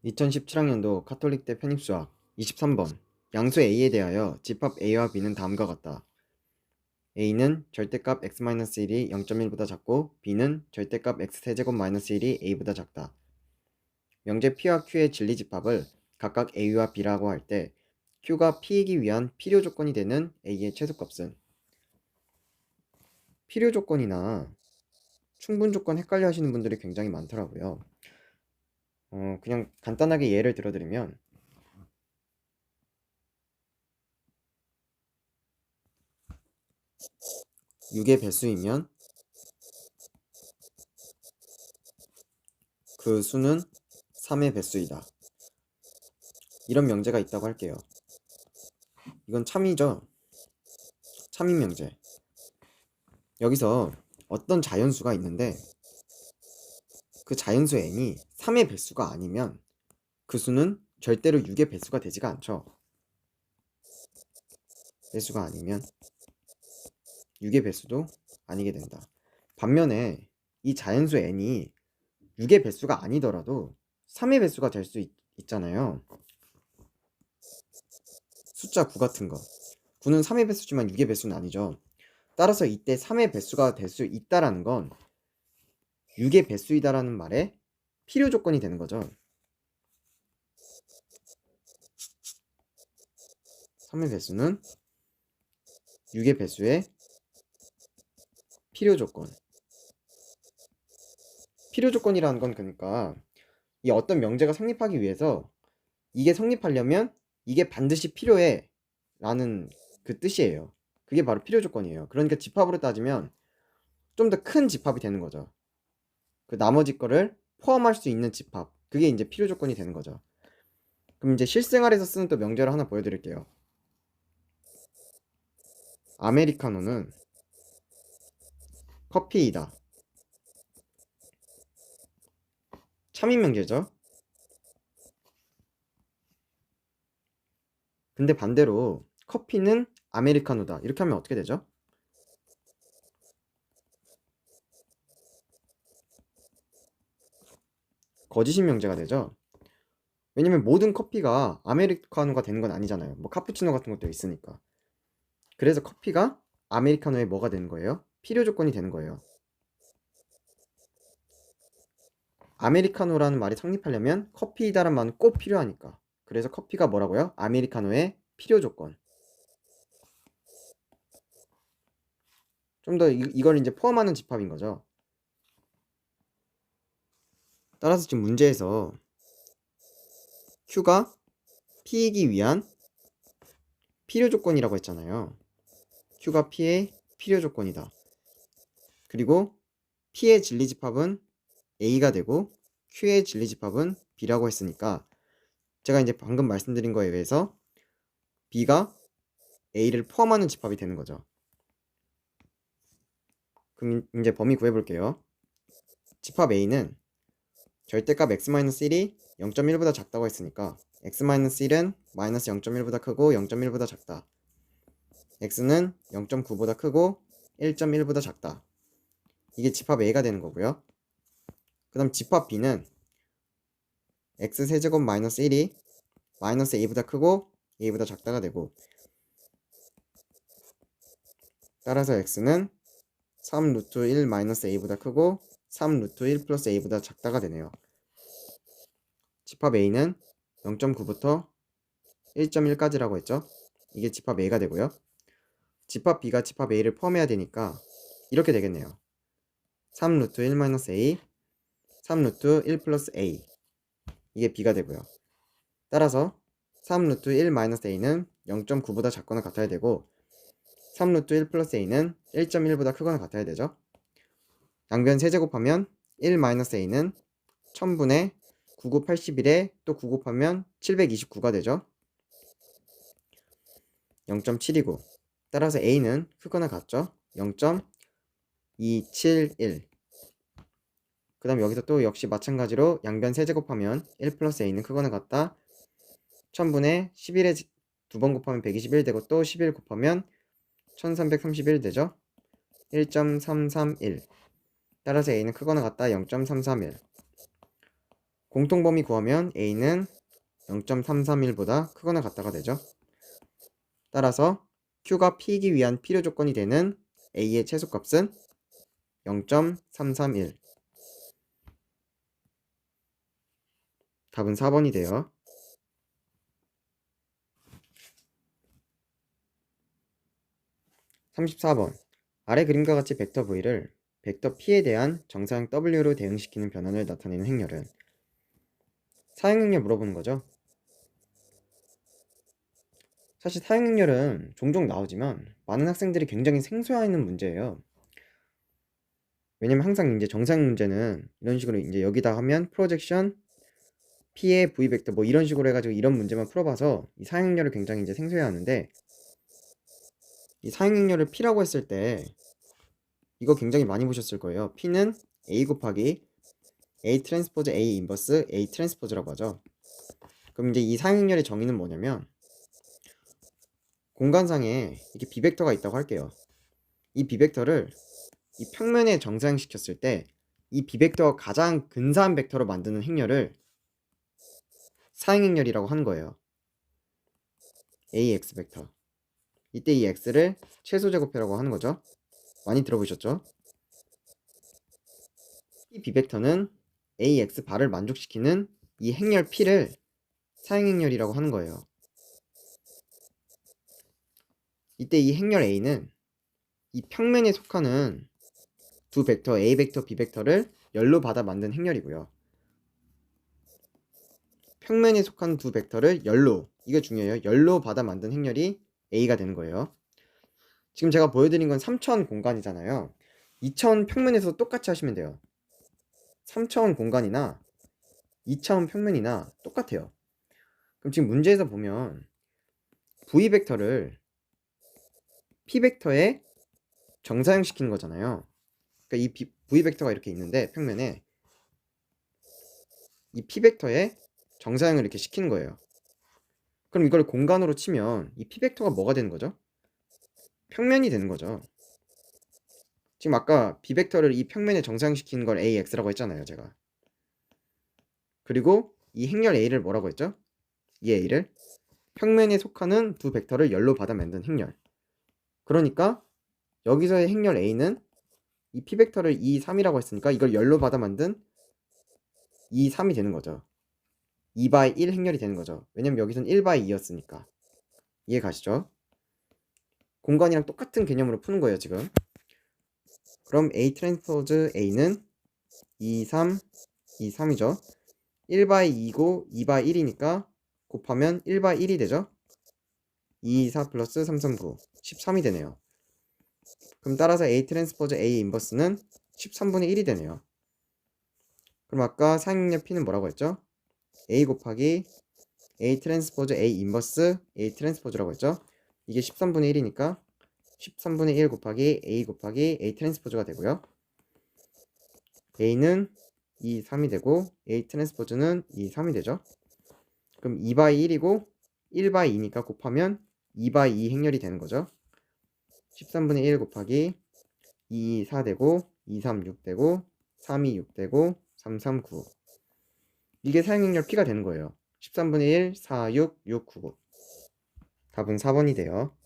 2017학년도 카톨릭대 편입수학 23번 양수 A에 대하여 집합 A와 B는 다음과 같다. A는 절대값 x-1이 0.1보다 작고 B는 절대값 x⁴ -1이 A보다 작다. 명제 P와 Q의 진리집합을 각각 A와 B라고 할 때 Q가 P이기 위한 필요 조건이 되는 A의 최소값은 필요 조건이나 충분 조건 헷갈려 하시는 분들이 굉장히 많더라고요. 그냥 간단하게 예를 들어드리면 6의 배수이면 그 수는 3의 배수이다. 이런 명제가 있다고 할게요. 이건 참이죠. 참인 명제. 여기서 어떤 자연수가 있는데 그 자연수 n이 3의 배수가 아니면 그 수는 절대로 6의 배수가 되지가 않죠. 배수가 아니면 6의 배수도 아니게 된다. 반면에 이 자연수 n이 6의 배수가 아니더라도 3의 배수가 될 수 있잖아요. 숫자 9 같은 거. 9는 3의 배수지만 6의 배수는 아니죠. 따라서 이때 3의 배수가 될 수 있다라는 건 6의 배수이다라는 말에 필요 조건이 되는 거죠. 3의 배수는 6의 배수의 필요 조건. 필요 조건이라는 건 그러니까 이 어떤 명제가 성립하기 위해서 이게 성립하려면 이게 반드시 필요해 라는 그 뜻이에요. 그게 바로 필요 조건이에요. 그러니까 집합으로 따지면 좀 더 큰 집합이 되는 거죠. 그 나머지 거를 포함할 수 있는 집합. 그게 이제 필요 조건이 되는 거죠. 그럼 이제 실생활에서 쓰는 또 명제를 하나 보여드릴게요. 아메리카노는 커피이다. 참인 명제죠. 근데 반대로 커피는 아메리카노다. 이렇게 하면 어떻게 되죠? 거짓인 명제가 되죠. 왜냐면 모든 커피가 아메리카노가 되는 건 아니잖아요. 뭐 카푸치노 같은 것도 있으니까. 그래서 커피가 아메리카노의 뭐가 되는 거예요? 필요 조건이 되는 거예요. 아메리카노라는 말이 성립하려면 커피이다라는 말은 꼭 필요하니까. 그래서 커피가 뭐라고요? 아메리카노의 필요 조건. 좀 더 이걸 이제 포함하는 집합인 거죠. 따라서 지금 문제에서 Q가 P이기 위한 필요 조건이라고 했잖아요. Q가 P의 필요 조건이다. 그리고 P의 진리집합은 A가 되고 Q의 진리집합은 B라고 했으니까 제가 이제 방금 말씀드린 거에 의해서 B가 A를 포함하는 집합이 되는 거죠. 그럼 이제 범위 구해볼게요. 집합 A는 절대값 x-1이 0.1보다 작다고 했으니까 x-1은 마이너스 0.1보다 크고 0.1보다 작다. x는 0.9보다 크고 1.1보다 작다. 이게 집합 A가 되는 거고요. 그 다음 집합 B는 x⁴ 마이너스 1이 마이너스 a보다 크고 a보다 작다가 되고 따라서 x는 3 루트 1 마이너스 a보다 크고 3 루트 1 플러스 a보다 작다가 되네요. 집합 a는 0.9부터 1.1까지라고 했죠. 이게 집합 a가 되고요. 집합 b가 집합 a를 포함해야 되니까 이렇게 되겠네요. 3 루트 1 마이너스 a 3 루트 1 플러스 a 이게 b가 되고요. 따라서 3 루트 1 마이너스 a는 0.9보다 작거나 같아야 되고 3 루트 1 플러스 a는 1.1보다 크거나 같아야 되죠. 양변 세제곱하면 1 마이너스 a는 1000분의 9981에 또 9 곱하면 729가 되죠. 0.7이고 따라서 a는 크거나 같죠. 0.271. 그 다음 여기서 또 역시 마찬가지로 양변 세제곱하면 1 플러스 a는 크거나 같다. 1000분의 11에 두 번 곱하면 121 되고 또 11 곱하면 1331 되죠. 1.331. 따라서 a는 크거나 같다. 0.331. 공통범위 구하면 a는 0.331보다 크거나 같다가 되죠. 따라서 q가 p이기 위한 필요 조건이 되는 a의 최소값은 0.331. 답은 4번이 돼요. 34번. 아래 그림과 같이 벡터 v를 벡터 p에 대한 정사형 w로 대응시키는 변환을 나타내는 행렬은 사행 행렬 물어보는 거죠. 사실 사행 행렬은 종종 나오지만 많은 학생들이 굉장히 생소해하는 문제예요. 왜냐면 항상 이제 정사형 문제는 이런 식으로 이제 여기다 하면 프로젝션 p의 v 벡터 뭐 이런 식으로 해가지고 이런 문제만 풀어봐서 이 사행 행렬을 굉장히 이제 생소해하는데, 이 사행 행렬을 p라고 했을 때 이거 굉장히 많이 보셨을 거예요. p는 a 곱하기 a 트랜스포즈 a 인버스 a 트랜스포즈라고 하죠. 그럼 이제 이 사행 행렬의 정의는 뭐냐면, 공간상에 이렇게 비벡터가 있다고 할게요. 이 비벡터를 이 평면에 정사형시켰을 때 이 비벡터가 가장 근사한 벡터로 만드는 행렬을 사행 행렬이라고 하는 거예요. ax 벡터. 이때 이 x를 최소 제곱표라고 하는 거죠. 많이 들어보셨죠? 이 비벡터는 ax 바를 만족시키는 이 행렬 p를 사행 행렬이라고 하는 거예요. 이때 이 행렬 a는 이 평면에 속하는 두 벡터 a 벡터 b 벡터를 열로 받아 만든 행렬이고요. 평면에 속한 두 벡터를 열로, 이게 중요해요. 열로 받아 만든 행렬이 a가 되는 거예요. 지금 제가 보여드린 건 3차원 공간이잖아요. 2차원 평면에서 똑같이 하시면 돼요. 3차원 공간이나 2차원 평면이나 똑같아요. 그럼 지금 문제에서 보면 v 벡터를 p 벡터에 정사형시키는 거잖아요. 그러니까 이 v 벡터가 이렇게 있는데 평면에 이 p 벡터에 정사형을 이렇게 시키는 거예요. 그럼 이걸 공간으로 치면 이 p 벡터가 뭐가 되는 거죠? 평면이 되는 거죠. 지금 아까 b 벡터를 이 평면에 정사형시키는 걸 ax라고 했잖아요, 제가. 그리고 이 행렬 a를 뭐라고 했죠? 이 a를 평면에 속하는 두 벡터를 열로 받아 만든 행렬. 그러니까 여기서의 행렬 a는 이 p 벡터를 2, 3이라고 했으니까 이걸 열로 받아 만든 2, 3이 되는 거죠. 2by 1 행렬이 되는 거죠. 왜냐면 여기선 1by 2였으니까. 이해 가시죠? 공간이랑 똑같은 개념으로 푸는 거예요, 지금. 그럼 A 트랜스포즈 A는 2, 3, 2, 3이죠. 1by 2고 2by 1이니까 곱하면 1by 1이 되죠. 2, 4 플러스 3, 3, 9, 13이 되네요. 그럼 따라서 A 트랜스포즈 A 인버스는 13분의 1이 되네요. 그럼 아까 사행렬 P는 뭐라고 했죠? A 곱하기 A 트랜스포즈 A 인버스 A 트랜스포즈라고 했죠? 이게 13분의 1이니까 13분의 1 곱하기 A 곱하기 A 트랜스포즈가 되고요. A는 2, 3이 되고 A 트랜스포즈는 2, 3이 되죠. 그럼 2by 1이고 1by 2니까 곱하면 2by 2 행렬이 되는 거죠. 13분의 1 곱하기 2, 4 되고 2, 3, 6 되고 3, 2, 6 되고 3, 3, 9. 이게 사행행렬 P가 되는 거예요. 13분의 1, 4, 6, 6, 9. 답은 4번이 돼요.